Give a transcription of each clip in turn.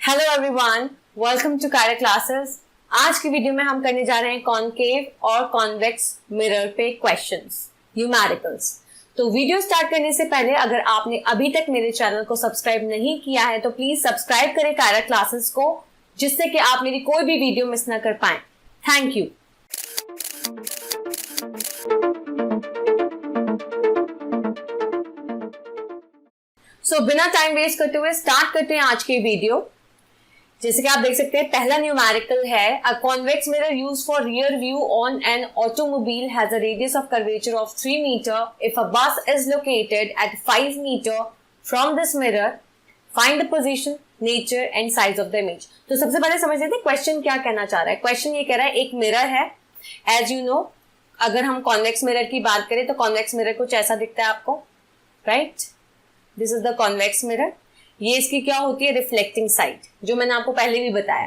Hello everyone, welcome to Kaira classes. आज की video में हम करने जा रहे हैं कॉनकेव और कॉन्वेक्स मिरर पे क्वेश्चंस, न्यूमेरिकल्स। तो वीडियो स्टार्ट करने से पहले अगर आपने अभी तक मेरे चैनल को सब्सक्राइब नहीं किया है तो प्लीज सब्सक्राइब करें कायरा क्लासेस को, जिससे कि आप मेरी कोई भी वीडियो मिस ना कर पाए। Thank you. बिना टाइम वेस्ट करते हुए स्टार्ट करते हैं आज की वीडियो। जैसे कि आप देख सकते हैं, पहला न्यूमेरिकल है a convex mirror used for rear view on an automobile has a radius of curvature of 3 metre if a bus is located at 5 metre from this mirror, find the position, nature and size of the image. तो सबसे पहले समझ लेते हैं question क्या कहना चाह रहा है। क्वेश्चन ये कह रहा है एक मिरर है, एज यू नो अगर हम कॉन्वेक्स मिरर की बात करें तो कॉन्वेक्स मिरर कुछ ऐसा दिखता है आपको, right? This is the convex mirror. ये इसकी क्या होती है, रिफ्लेक्टिंग साइड, जो मैंने आपको पहले भी बताया।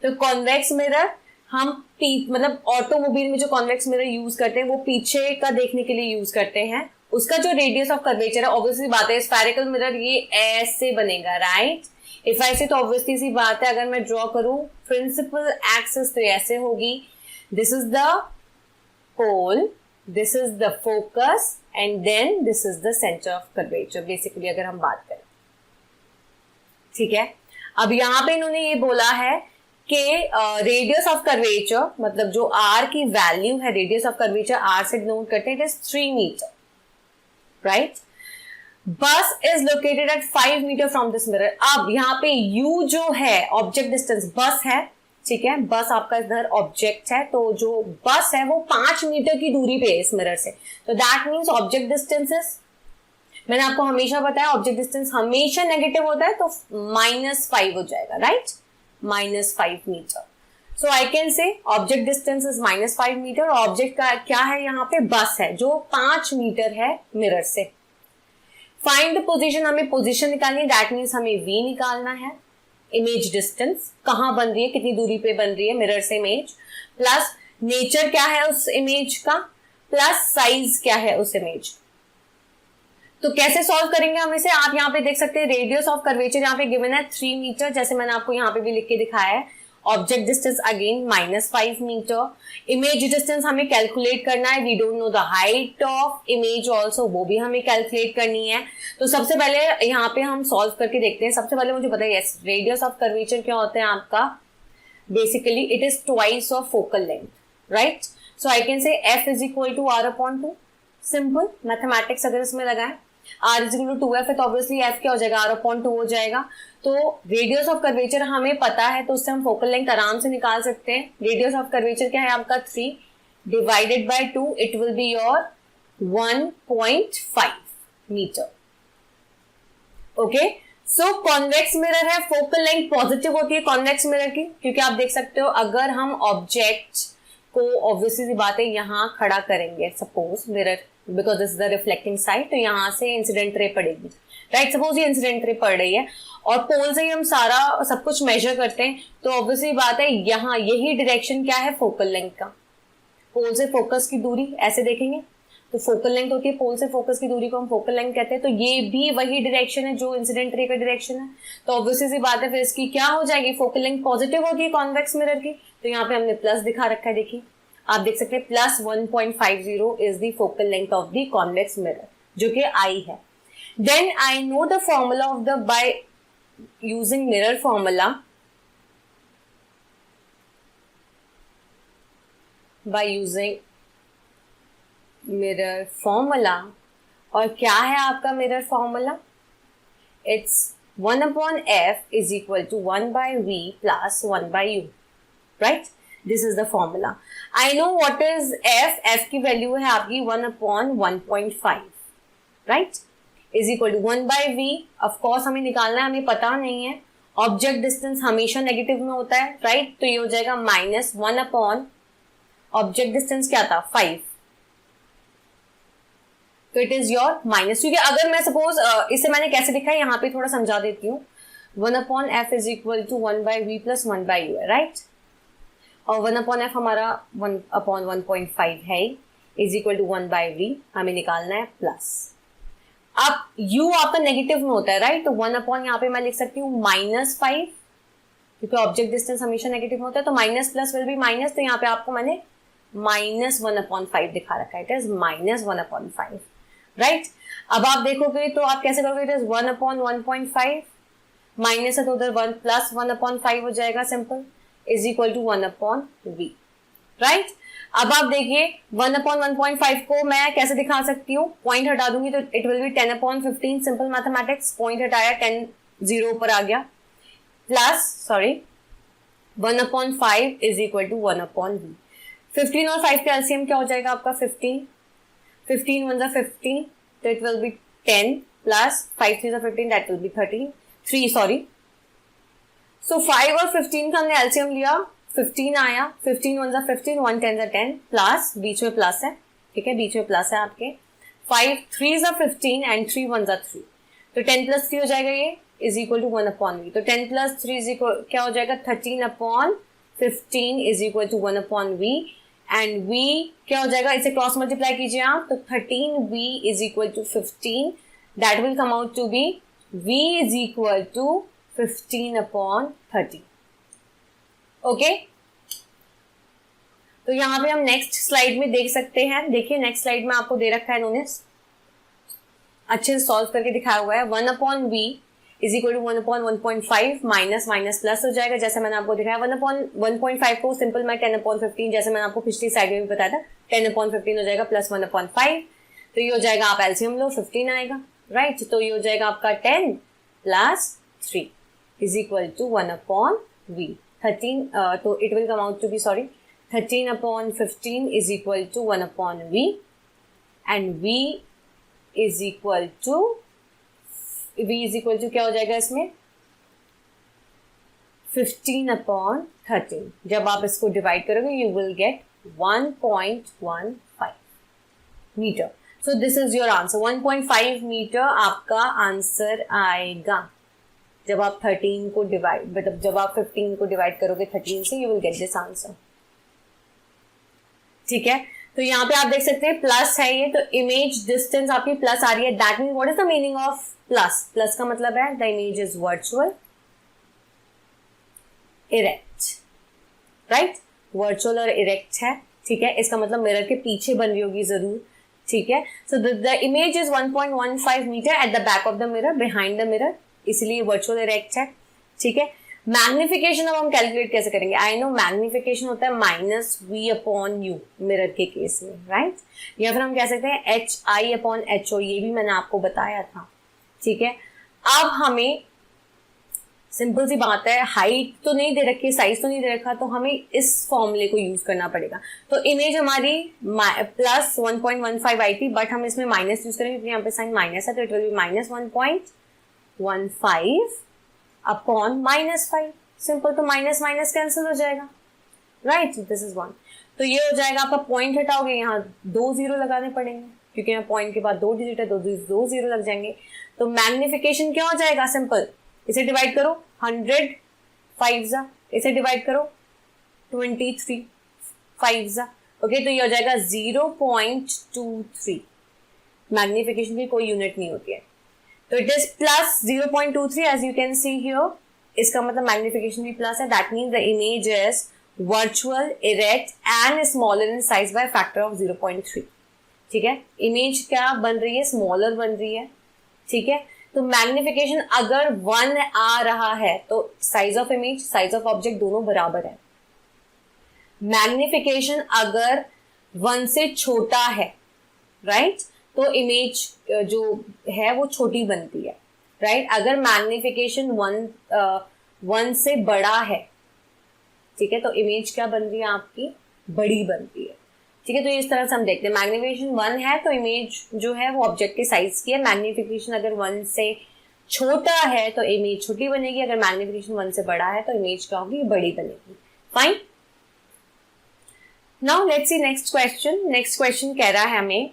तो कॉन्वेक्स मिरर हम मतलब ऑटोमोबाइल में जो कॉन्वेक्स मिरर यूज करते हैं वो पीछे का देखने के लिए यूज करते हैं। उसका जो रेडियस ऑफ कर्वेचर है, ऑब्वियसली बात है स्फेरिकल मिरर ये ऐसे बनेगा, राइट? इफ ऐसे तो ऑब्वियसली सी बात है, अगर मैं ड्रॉ करूं प्रिंसिपल एक्सिस तो ऐसे होगी। This is the pole, this is the focus and then this is the centre of curvature, basically अगर हम बात करें, ठीक है। अब यहां पे इन्होंने ये बोला है कि रेडियस ऑफ कर्वेचर, मतलब जो आर की वैल्यू है, रेडियस ऑफ कर्वेचर आर से डिनोट करते हैं, it is 3 metre, right? Bus is located at 5 metre from this mirror. अब यहाँ पे यू जो है ऑब्जेक्ट डिस्टेंस, बस है, ठीक है, बस आपका इधर ऑब्जेक्ट है, तो जो बस है वो 5 मीटर की दूरी पे है इस मिरर से। तो that means object distance is, मैंने आपको हमेशा बताया ऑब्जेक्ट डिस्टेंस हमेशा नेगेटिव होता है, तो -5 हो जाएगा, right? -5 metre. So I can say object distance is -5 metre. Object का क्या है यहाँ पे, बस है जो 5 मीटर है मिरर से। फाइंड द पोजीशन, हमें पोजीशन निकालनी है, दैट मीन्स हमें v निकालना है। इमेज डिस्टेंस कहां बन रही है, कितनी दूरी पे बन रही है मिरर से इमेज, प्लस नेचर क्या है उस इमेज का, प्लस साइज क्या है उस इमेज। तो कैसे सॉल्व करेंगे हम इसे, आप यहाँ पे देख सकते हैं रेडियस ऑफ कर्वेचर यहाँ पे गिवन है 3 मीटर, जैसे मैंने आपको यहाँ पे भी लिख के दिखाया है। Object distance again -5 metre. Image distance हमें कैलकुलेट करना है, we don't know the height of image also, वो भी हमें कैलकुलेट करनी है। तो सबसे पहले यहाँ पे हम सॉल्व करके देखते हैं। सबसे पहले मुझे पता है यस, रेडियस ऑफ कर्वेचर क्या होता है आपका, basically it is twice of focal length, right? So I can say f is equal to r/2। Simple mathematics अगर इसमें लगाएं, r is equal to 2f है तो ऑब्वियसली f क्या हो जाएगा, r/2 हो जाएगा। तो रेडियस ऑफ कर्वेचर हमें पता है, तो उससे हम फोकल लेंथ आराम से निकाल सकते हैं। रेडियस ऑफ कर्वेचर क्या है आपका 3 divided by 2, it will be your 1.5 metre. Okay, so convex mirror है, फोकल लेंथ पॉजिटिव होती है कॉन्वेक्स मिरर की, क्योंकि आप देख सकते हो अगर हम ऑब्जेक्ट को ऑब्वियसली सी बात है यहाँ खड़ा करेंगे, suppose mirror, because this is the reflecting side, तो यहाँ से इंसिडेंट रे पड़ेगी, राइट? सपोज ये इंसिडेंट रे पड़ रही है और पोल से ही हम सारा सब कुछ मेजर करते हैं, तो ऑब्वियसली बात है यहाँ यही डायरेक्शन क्या है, फोकल लेंथ का। पोल से फोकस की दूरी ऐसे देखेंगे तो फोकल लेंथ होती है, पोल से फोकस की दूरी को हम फोकल लेंथ कहते हैं। तो ये भी वही डायरेक्शन है जो इंसिडेंट रे का डायरेक्शन है, तो ऑब्वियसली सी बात है फिर इसकी क्या हो जाएगी, फोकल लेंथ पॉजिटिव होगी कॉन्वेक्स मिरर की। तो यहाँ पे हमने प्लस दिखा रखा है, देखिए आप देख सकते हैं +1.50 is the focal length of the convex mirror, जो कि I है। Then I know the formula of the, by using mirror formula, by using mirror formula. और क्या है आपका mirror formula, it's 1/f is equal to 1/v plus 1/u, right? This is the formula. I know what is f की value है आपकी 1/1.5, right? Is equal to 1/v। Of course हमें निकालना है, हमें पता नहीं है, ऑब्जेक्ट डिस्टेंस हमेशा नेगेटिव में होता है, राइट? तो ये हो जाएगा -1 ऑब्जेक्ट डिस्टेंस क्या था 5, तो इट इज योर माइनस। क्योंकि अगर मैं सपोज इसे मैंने कैसे लिखा है यहाँ पे थोड़ा समझा देती हूँ, 1/f is equal to 1/v plus 1/u है, राइट? और 1/f हमारा 1/1.5 है, इज इक्वल टू 1/v हमें निकालना है प्लस। अब u आपका नेगेटिव में होता है, राइट? तो 1 अपॉन यहाँ पे मैं लिख सकती हूँ -5 क्योंकि ऑब्जेक्ट डिस्टेंस हमेशा नेगेटिव होता है, तो minus plus will be minus, तो यहाँ पे आपको मैंने -1/5 दिखा रखा है, इट इज -1/5, राइट। अब आप देखोगे तो आप कैसे करोगे, इट इज 1/1.5, माइनस है तो उधर 1 + 1/5 हो जाएगा, simple, is equal to 1/v, right. अब आप देखिए 1/1.5 को मैं कैसे दिखा सकती हूँ, पॉइंट हटा दूंगी तो it will B 10/15, simple mathematics, point हटाया 10 0 ऊपर आ गया, plus 1/5 is equal to 1/v। 15 और 5 का एलसीएम क्या हो जाएगा आपका 15, 15 1 × 15, तो it will be 10 plus 5 3 × 15, that will be 3 sorry. So 5 और 15 का हमने एलसीएम लिया, 15 आया, 15 1 × 15, 1 10 × 10, प्लस बीच में प्लस है, ठीक है, बीच में प्लस है आपके, 5 3 × 15 एंड 3 1 × 3, तो 10 + 3 हो जाएगा, ये इज इक्वल टू 1/v, तो 10 + 3 इज इक्वल क्या हो जाएगा 13/15 is equal to 1/v, and v क्या हो जाएगा, इसे क्रॉस मल्टीप्लाई कीजिए आप, तो 13v is equal to 15, that will come out to be v is equal to 15/30, okay. तो यहां पे हम नेक्स्ट स्लाइड में देख सकते हैं, देखिए नेक्स्ट स्लाइड में आपको दे रखा है नोटिस, अच्छे से सॉल्व करके दिखाया हुआ है, 1/v is equal to 1/1.5 minus minus plus हो जाएगा, जैसे मैंने आपको दिखाया 1/1.5 को सिंपल मैं 10/15, जैसे मैंने आपको पिछली साइड में भी बताया था 10/15 हो जाएगा प्लस 1/5, तो ये हो जाएगा, आप एलसीएम लो 15 आएगा, राइट, तो ये हो जाएगा आपका 10 + 3 इज इक्वल टू 1/v, 13, तो it will come out to be 13/15 is equal to 1/v, and v is equal to क्या हो जाएगा इसमें 15/13, जब आप इसको डिवाइड करोगे you will get 1.15 metre, so this is your answer, 1.5 metre आपका आंसर आएगा, जब आप 13 को डिवाइड, मतलब जब आप 15 को डिवाइड करोगे 13 से, you will get this answer, ठीक है। तो यहाँ पे आप देख सकते हैं प्लस है ये, तो इमेज डिस्टेंस आपकी प्लस आ रही है, that mean what is the meaning of plus, plus का मतलब है the image is virtual erect, right, virtual और इरेक्ट है, ठीक है, इसका मतलब मिरर के पीछे बन रही होगी जरूर, ठीक है। So the image is 1.15 metre at the back of the mirror, behind the mirror, इसलिए वर्चुअल इरेक्ट है, ठीक है। मैग्निफिकेशन अब हम कैलकुलेट कैसे करेंगे, आई नो मैग्निफिकेशन होता है -v/u मिरर के केस में, राइट, या फिर हम कह सकते हैं HI/HO, ये भी मैंने आपको बताया था, ठीक है। अब हमें सिंपल सी बात है, हाइट तो नहीं दे रखी, साइज तो नहीं दे रखा, तो हमें इस फॉर्मूले को यूज करना पड़ेगा, तो इमेज हमारी प्लस 1.15 आई थी, बट हम इसमें माइनस यूज करेंगे क्योंकि यहाँ पे साइन माइनस है, तो it will B -1.15 upon -5, simple, तो माइनस माइनस कैंसिल हो जाएगा, राइट, दिस इज 1, तो ये हो जाएगा आपका, पॉइंट हटाओगे यहाँ 2 0 लगाने पड़ेंगे, क्योंकि यहाँ पॉइंट के बाद 2 डिजिट है, 2 0 लग जाएंगे, तो मैग्निफिकेशन क्या हो जाएगा, सिंपल, इसे डिवाइड करो 100 5 इसे डिवाइड करो 23 5 ओके, तो ये हो जाएगा 0.23, मैग्निफिकेशन की कोई यूनिट नहीं होती है, तो it is plus 0.23 as you can see here, इसका मतलब मैग्निफिकेशन भी प्लस है, that means the image is virtual erect and smaller in size by factor of 0.3, ठीक है। इमेज क्या बन रही है, स्मॉलर बन रही है, ठीक है। तो मैग्निफिकेशन अगर 1 आ रहा है तो size of image, size of object दोनों बराबर है, मैग्निफिकेशन अगर 1 से छोटा है, राइट, तो इमेज जो है वो छोटी बनती है, राइट, अगर मैग्निफिकेशन 1 से बड़ा है, ठीक है, तो इमेज क्या बन रही है आपकी, बड़ी बनती है, ठीक है। तो इस तरह से हम देखते हैं, मैग्निफिकेशन 1 है तो इमेज जो है वो ऑब्जेक्ट के साइज की है, मैग्निफिकेशन अगर 1 से छोटा है तो इमेज छोटी बनेगी, अगर मैग्निफिकेशन 1 से बड़ा है तो इमेज क्या होगी, बड़ी बनेगी, fine. Now let's see next question, next question कह रहा है हमें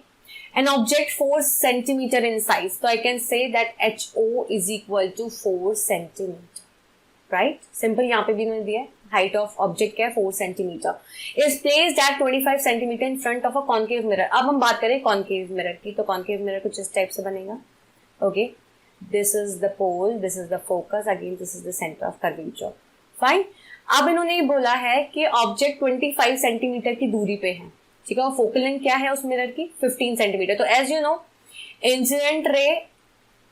an object 4 centimeter in size, so I can say that HO is equal to 4 centimeter, right, simple, यहाँ पे भी मैंने दिया है, height of object क्या है 4 centimeter, is placed at 25 centimeter in front of a concave mirror। अब हम बात करें concave mirror की, तो concave mirror कुछ इस टाइप से बनेगा, okay, this is the pole, this is the focus, again this is the center of curvature, fine. अब इन्होंने ये बोला है कि ऑब्जेक्ट 25 सेंटीमीटर की दूरी पे है, ठीक है, और फोकल लेंथ क्या है उस मिरर की 15 सेंटीमीटर। तो as you know incident ray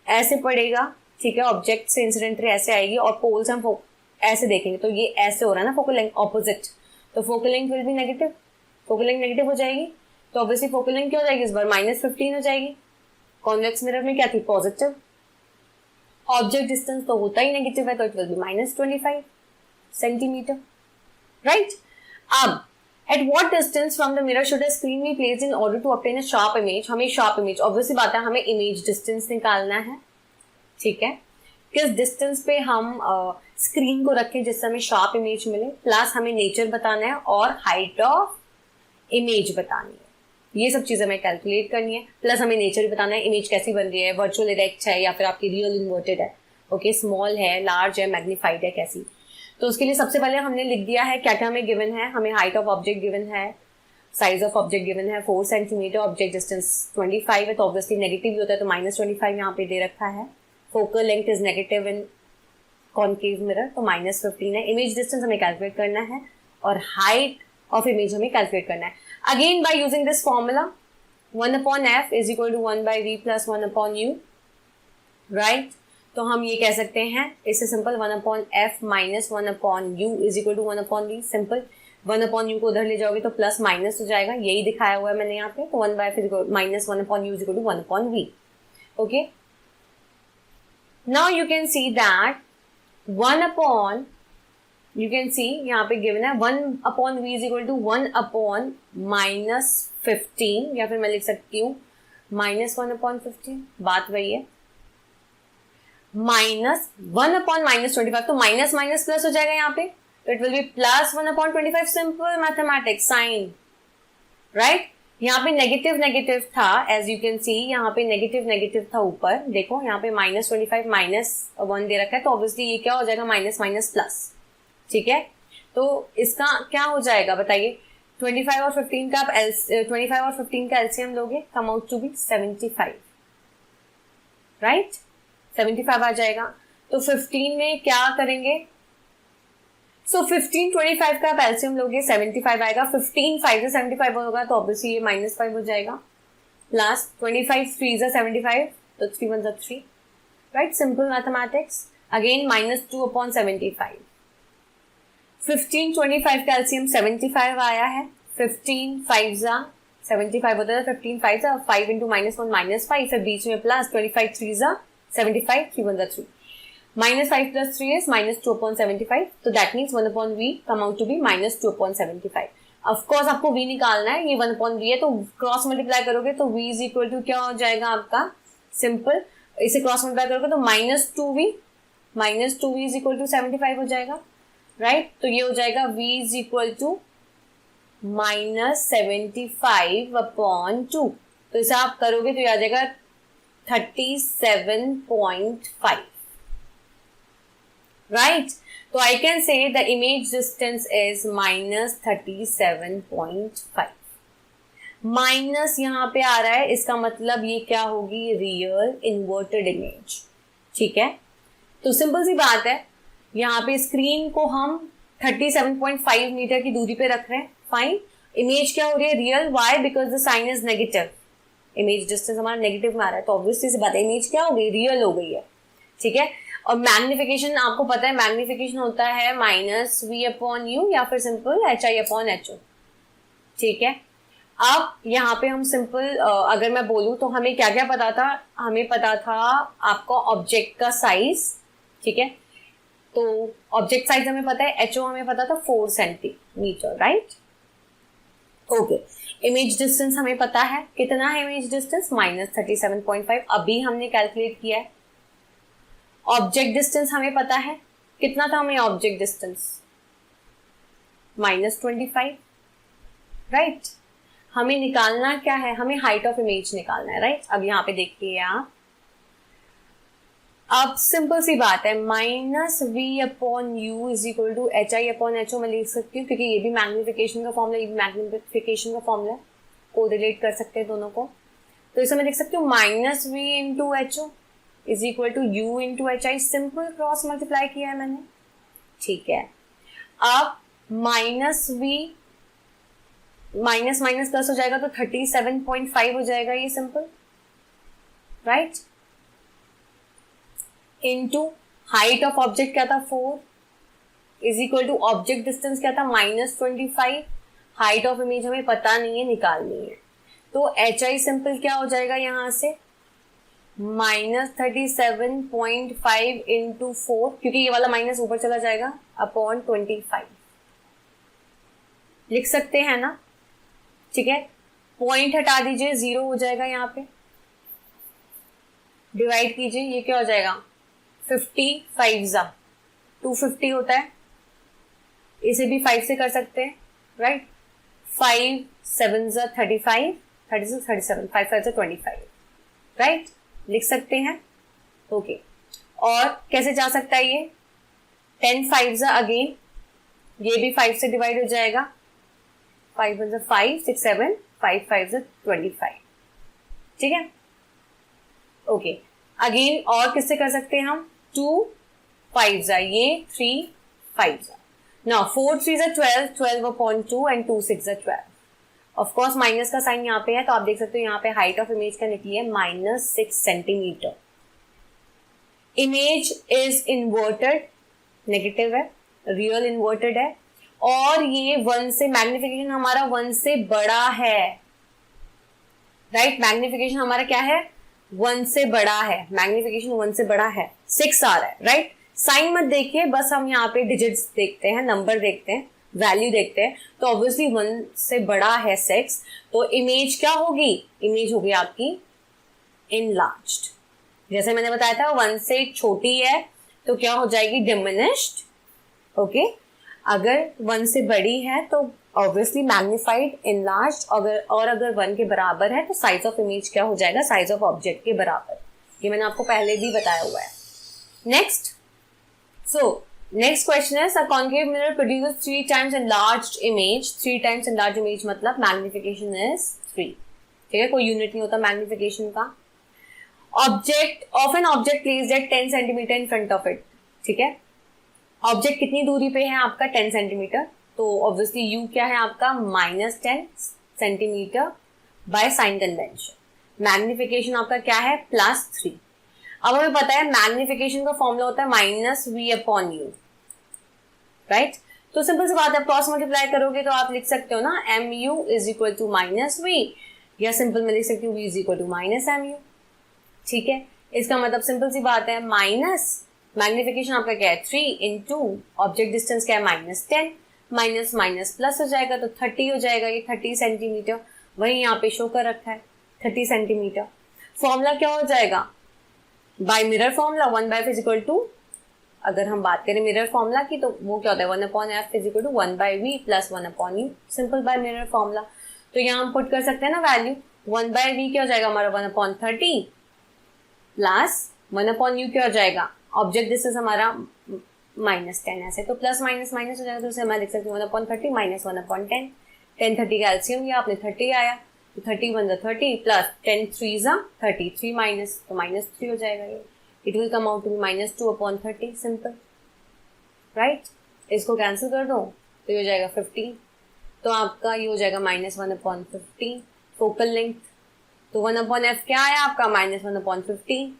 ऐसे पड़ेगा, ठीक है, ऑब्जेक्ट से इंसिडेंट रे ऐसे आएगी और पोल्स हम ऐसे देखेंगे तो ये ऐसे हो रहा है ना फोकल लेंथ ऑपोजिट, तो focal length will be negative, focal length negative हो जाएगी तो ऑब्वियसली फोकल लेंथ क्या हो जाएगी इस बार -15 हो जाएगी। कॉन्वेक्स मिरर में क्या थी पॉजिटिव, ऑब्जेक्ट डिस्टेंस तो होता ही नेगेटिव है तो it will be -25 centimetre, right. अब at what distance from the mirror should a screen be placed in order to obtain a sharp image. हमें शार्प इमेज, ऑब्वियसली बात है हमें इमेज डिस्टेंस निकालना है, ठीक है, किस डिस्टेंस पे हम स्क्रीन को रखें जिससे हमें शार्प इमेज मिले, प्लस हमें नेचर बताना है और हाइट ऑफ इमेज बतानी है, ये सब चीजें हमें कैलकुलेट करनी है, प्लस हमें नेचर भी बताना है इमेज कैसी बन रही है, वर्चुअल इरेक्ट है या फिर आपकी रियल इन्वर्टेड है, ओके, स्मॉल है, लार्ज है, मैग्नीफाइड है, कैसी। तो उसके लिए सबसे पहले हमने लिख दिया है क्या क्या हमें गिवन है, हमें हाइट ऑफ ऑब्जेक्ट गिवन है, साइज ऑफ ऑब्जेक्ट गिवन है 4 सेंटीमीटर, ऑब्जेक्ट डिस्टेंस 25 है तो ऑब्वियसली नेगेटिव भी होता है तो -25 यहाँ पे दे रखा है, focal length is negative in concave mirror तो -15 है, इमेज डिस्टेंस हमें कैलकुलेट करना है और हाइट ऑफ इमेज हमें कैलकुलेट करना है। Again by using this formula 1/f is equal to 1/v plus 1/u, right. तो हम ये कह सकते हैं इससे simple 1/f minus 1/u is equal to 1/v, simple 1/u को उधर ले जाओगे तो प्लस माइनस हो जाएगा, यही दिखाया हुआ है मैंने यहाँ पे, तो 1/f is equal minus 1/u is equal to 1/v, okay. Now you can see that you can see यहाँ पे गिवन है 1/v इज इक्वल टू 1/-15 या फिर मैं लिख सकती हूँ -1/15, बात वही है, -1/-25 तो माइनस माइनस प्लस हो जाएगा यहाँ पे तो it will be +1/25, simple mathematics, sign, right. यहाँ पे नेगेटिव नेगेटिव था, एज यू कैन सी यहाँ पे नेगेटिव नेगेटिव था ऊपर, देखो यहाँ पे -25 -1 दे रखा है तो ऑब्वियसली ये क्या हो जाएगा माइनस माइनस प्लस, ठीक है। तो इसका क्या हो जाएगा बताइए, 25 और 15 का एलसीएम लोगे, come out to be 75, right, 75 आ जाएगा। तो 15 में क्या करेंगे, सो 15 25 का आप एलसीएम लोगे 75 आएगा, 15 5 से 75 होगा तो ऑब्वियसली ये -5 हो जाएगा, प्लस 25 3 से 75 तो 3 1 3, राइट, सिंपल मैथमेटिक्स। अगेन -2/75, 15 25 का एलसीएम 75 आया है, 15 5 जा 75 होता है, 15 5 जा 5 इंटू -1 -5, फिर बीच में प्लस 25 3 जा 75 3 1 3, -5 + 3 is -2/75, तो that means 1/v come out to be -2/75। Of course आपको v निकालना है, ये 1/v है तो क्रॉस मल्टीप्लाई करोगे तो v इज इक्वल टू क्या हो जाएगा आपका, सिंपल इसे क्रॉस मल्टीप्लाई करोगे तो -2v इज इक्वल टू 75 हो जाएगा, राइट। तो ये हो जाएगा v इज इक्वल टू -75/2, तो इसे आप करोगे तो ये आ जाएगा 37.5, right? So I can say the image distance is -37.5. Minus यहाँ पे आ रहा है, इसका मतलब ये क्या होगी, रियल इन्वर्टेड इमेज, ठीक है। तो सिंपल सी बात है, यहाँ पे स्क्रीन को हम 37.5 मीटर की दूरी पे रख रहे हैं, फाइन। इमेज क्या हो रही है, real, why, because the sign is negative, image distance हमारा नेगेटिव में आ रहा है तो ऑब्वियसली सी बात है इमेज क्या हो गई, रियल हो गई है, ठीक है। और मैग्निफिकेशन आपको पता है, मैग्निफिकेशन होता है -v/u या फिर सिंपल hi/ho, ठीक है। अब यहाँ पे हम सिंपल अगर मैं बोलूँ तो हमें क्या क्या पता था, हमें पता था आपको ऑब्जेक्ट का साइज, ठीक है, तो ऑब्जेक्ट साइज हमें पता है, ho हमें पता था 4 centimetre, right, okay. Image distance हमें पता है, कितना है इमेज डिस्टेंस, -37.5, अभी हमने कैलकुलेट किया है। ऑब्जेक्ट डिस्टेंस हमें पता है, कितना था हमें ऑब्जेक्ट डिस्टेंस, -25, राइट। हमें निकालना क्या है, हमें हाइट ऑफ इमेज निकालना है, राइट। अब यहाँ पे देखिए आप, अब सिंपल सी बात है, -v/u is equal to hi/ho मैं लिख सकती हूँ, क्योंकि ये भी मैग्निफिकेशन का फॉर्मूला, ये भी मैग्निफिकेशन का फॉर्मूला है, को रिलेट कर सकते हैं दोनों को। तो इसे मैं लिख सकती हूँ -v/ho is equal to u × hi, simple cross multiply किया है मैंने, ठीक है, अब minus v minus minus plus हो जाएगा तो 37.5 हो जाएगा ये simple, right. Into height of object क्या था 4 is equal to object distance क्या था -25, हाइट ऑफ इमेज हमें पता नहीं है, निकालनी है। तो एच आई सिंपल क्या हो जाएगा यहां से -37.5 इंटू 4, क्योंकि ये वाला माइनस ऊपर चला जाएगा, अपॉन 25 लिख सकते हैं ना, ठीक है। पॉइंट हटा दीजिए, 0 हो जाएगा यहाँ पे, डिवाइड कीजिए, ये क्या हो जाएगा 55 जा 250 होता है, इसे भी 5 से कर सकते हैं, राइट। 5 7 जा 35, 36 37, 5 5 जा 25, राइट, लिख सकते हैं, ओके। और कैसे जा सकता है ये 10 5 जा अगेन, ये भी 5 से डिवाइड हो जाएगा, 5 1 जा 5 6 7, 5 5 जा 25, ठीक है, ओके। अगेन और किससे कर सकते हैं हम 2 5 जा ये 3 5 जा, नाउ 4 3 जा 12, 12 अपॉन 2 एंड 2 6 जा 12। ऑफ कोर्स माइनस का साइन यहाँ पे है, तो आप देख सकते हो यहाँ पे हाइट ऑफ इमेज का निकली है -6 centimetre. Image is inverted, negative है, रियल इन्वर्टेड है, और ये 1 से मैग्निफिकेशन हमारा 1 से बड़ा है, राइट। मैग्निफिकेशन हमारा क्या है 1 से बड़ा है, मैग्निफिकेशन 1 से बड़ा है, 6 आ रहा है, राइट। साइन मत देखिए, बस हम यहाँ पे डिजिट्स देखते हैं, नंबर देखते हैं, वैल्यू देखते हैं, तो ऑब्वियसली 1 से बड़ा है 6, तो इमेज क्या होगी, इमेज होगी आपकी इनलार्ज्ड। जैसे मैंने बताया था 1 से छोटी है तो क्या हो जाएगी डिमिनिश्ड, ओके। अगर 1 से बड़ी है तो ऑब्वियसली मैग्निफाइड, इनलार्ज्ड, और अगर 1 के बराबर है तो साइज ऑफ इमेज क्या हो जाएगा साइज ऑफ ऑब्जेक्ट के बराबर। ये मैंने आपको पहले भी बताया हुआ है। नेक्स्ट, सो नेक्स्ट क्वेश्चन है, a concave mirror produces 3 times enlarged image, 3 times enlarged image मतलब मैग्निफिकेशन इज 3, ठीक है, कोई यूनिट नहीं होता मैग्निफिकेशन का। Object of an object placed at 10 centimetre in front of it, ठीक है। ऑब्जेक्ट कितनी दूरी पे है आपका 10 सेंटीमीटर, तो ऑब्वियसली यू क्या है आपका -10 centimetre by sine convention. Magnification आपका क्या है +3। अब हमें पता है मैग्निफिकेशन का फॉर्मूला होता है -v/u, राइट। तो सिंपल सी बात है, क्रॉस मल्टीप्लाई करोगे तो आप लिख सकते हो ना mu is equal to -v, या सिंपल में लिख सकती हूँ v is equal to -mu, ठीक है। इसका मतलब सिंपल सी बात है, माइनस मैग्निफिकेशन आपका क्या है 3 इंटू ऑब्जेक्ट डिस्टेंस क्या है -10, माइनस माइनस प्लस हो जाएगा तो 30 हो जाएगा, ये 30 सेंटीमीटर वही यहाँ पे शो कर रखा है 30 सेंटीमीटर। फॉर्मूला क्या हो जाएगा by mirror formula, 1/f is equal to, अगर हम बात करें मिरर फॉर्मूला की तो वो क्या होता है 1/f is equal to 1/v plus 1/u, simple by mirror formula. तो यहाँ हम पुट कर सकते हैं ना वैल्यू, 1/v क्या हो जाएगा हमारा 1/30 प्लस 1/u क्या हो जाएगा, ऑब्जेक्ट डिस्टेंस हमारा -10 ऐसे, तो प्लस माइनस माइनस हो जाएगा, तो उसे मैं लिख सकती हूँ 1/30 माइनस 1/10, 10 30 का एलसीएम लिया आपने 30 आया, तो 30 1 30 प्लस 10 3 33 माइनस, तो -3 हो जाएगा ये, it will come out to be -2/30, simple, right. इसको कैंसिल कर दो तो ये हो जाएगा 15, तो आपका ये हो जाएगा -1/15 फोकल लेंथ, तो 1/f क्या आया आपका -1/15,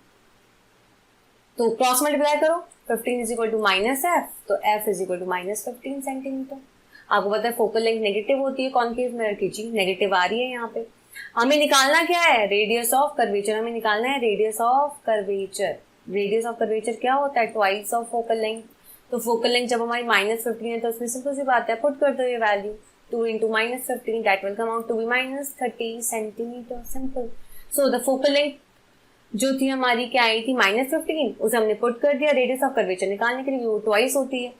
तो क्रॉस मल्टीप्लाई करो 15 इज इक्वल टू -f, तो f is equal to -15 centimetre. आपको पता है फोकल लेंथ नेगेटिव होती है कॉन्केव मिरर की, जी नेगेटिव आ रही है यहाँ पे। हमें निकालना क्या है रेडियस ऑफ कर्वेचर, हमें निकालना है radius of curvature. Radius of curvature क्या होता है ट्वाइस ऑफ फोकल लेंथ, तो फोकल लेंथ जब हमारी -15 है तो उसमें सिंपल सी बात है पुट कर दो ये value, 2 into -15 that will come out to be -30 centimetre, simple. So the focal length जो थी हमारी क्या आई थी -15, उसे हमने पुट कर दिया रेडियस ऑफ कर्वेचर निकालने के लिए, वो ट्वाइस होती है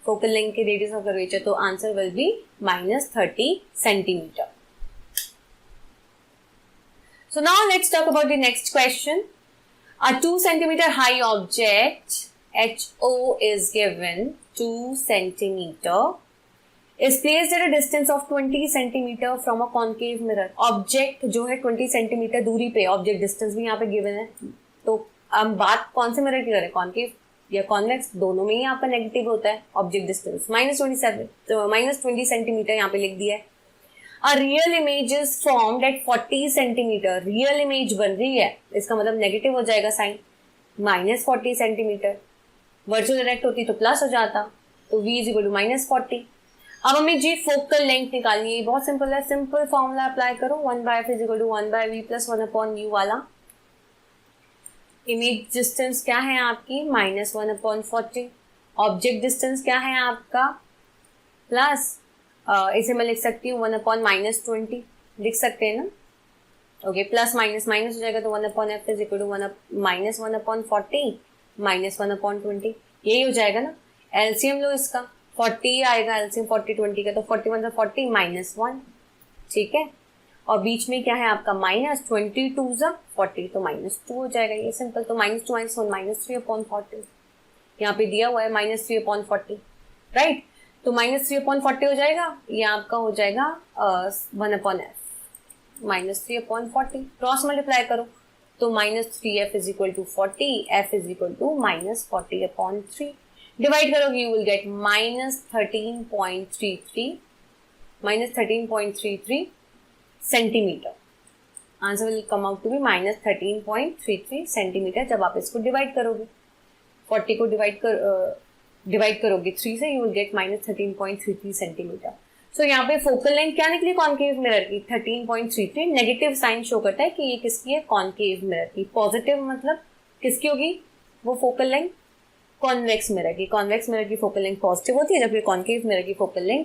फोकल लेंथ के रेडियस ऑफ कर्वेचर, तो answer will be -30 centimetre. So now let's talk about the next question. A 2 centimeter high object HO is given 2 centimeter is placed at a distance of 20 centimeter from a concave mirror. Object जो है 20 centimeter दूरी पे, object distance भी यहाँ पे given है, तो हम बात कौन से मिरर की करें कॉन्केव या कॉन्वेक्स, दोनों में ही आपका नेगेटिव होता है ऑब्जेक्ट डिस्टेंस। -27 तो -20 सेंटीमीटर यहाँ पे लिख दिया है। A real image is formed at 40 centimetre, real image बन रही है, इसका मतलब नेगेटिव हो जाएगा साइन, -40 सेंटीमीटर। वर्चुअल डायरेक्ट होती तो प्लस हो जाता, तो v इज इक्वल टू -40। अब हमें जी फोकल लेंथ निकालनी है, बहुत सिंपल है, सिंपल फॉर्मूला अप्लाई करो, 1/f is equal to 1/v plus 1/u वाला। इमेज डिस्टेंस क्या है आपकी, -1/40। ऑब्जेक्ट डिस्टेंस क्या है आपका, प्लस इसे मैं लिख सकती हूँ 1/-20 लिख सकते हैं ना, ओके। प्लस माइनस माइनस हो जाएगा तो 1/f इज इक्वल टू -1/40 -1/20, यही हो जाएगा ना। एलसीएम लो इसका, 40 आएगा एलसीएम 40-20 का, तो 41 40 -1, ठीक है। और बीच में क्या है आपका -22 तो -2 हो जाएगा, ये सिंपल। तो -2 -3/40 यहाँ पे दिया हुआ है -3/40, राइट। तो -3/40 हो जाएगा, ये आपका हो जाएगा 1/f -3/40, क्रॉस मल्टीप्लाई करो तो -3f is equal to 40, f is equal to -40/3, divide करोगे you will get -13.33 centimetre. Answer will come out to be -13.33 centimetre जब आप इसको डिवाइड करोगे। 40 को डिवाइड करोगे 3 से, यू विल गेट -13.33 सेंटीमीटर। सो यहाँ पे फोकल लेंथ क्या निकली कॉन्केव मिरर की, 13.33। नेगेटिव साइन शो करता है कि ये किसकी है, कॉन्केव मिरर की। पॉजिटिव मतलब किसकी होगी वो फोकल लेंथ, कॉन्वेक्स मिरर की। कॉन्वेक्स मिरर की फोकल लेंथ पॉजिटिव होती है, जबकि कॉन्केव मिरर की फोकल लेंथ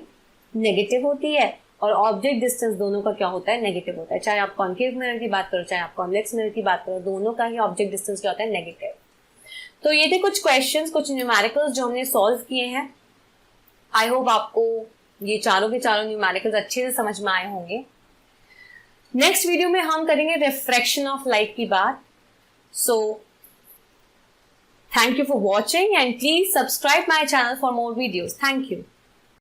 नेगेटिव होती है। और ऑब्जेक्ट डिस्टेंस दोनों का क्या होता है, नेगेटिव होता है। चाहे आप कॉन्केव मिरर की बात करो, चाहे आप कॉन्वेक्स मिरर की बात करो, दोनों का ही ऑब्जेक्ट डिस्टेंस क्या होता है, नेगेटिव। तो ये थे कुछ क्वेश्चंस, कुछ न्यूमेरिकल्स जो हमने सॉल्व किए हैं। आई होप आपको ये चारों के चारों न्यूमेरिकल्स अच्छे से समझ में आए होंगे। नेक्स्ट वीडियो में हम करेंगे रिफ्रैक्शन ऑफ लाइट की बात। So thank you for watching and please subscribe my channel for more videos. Thank you.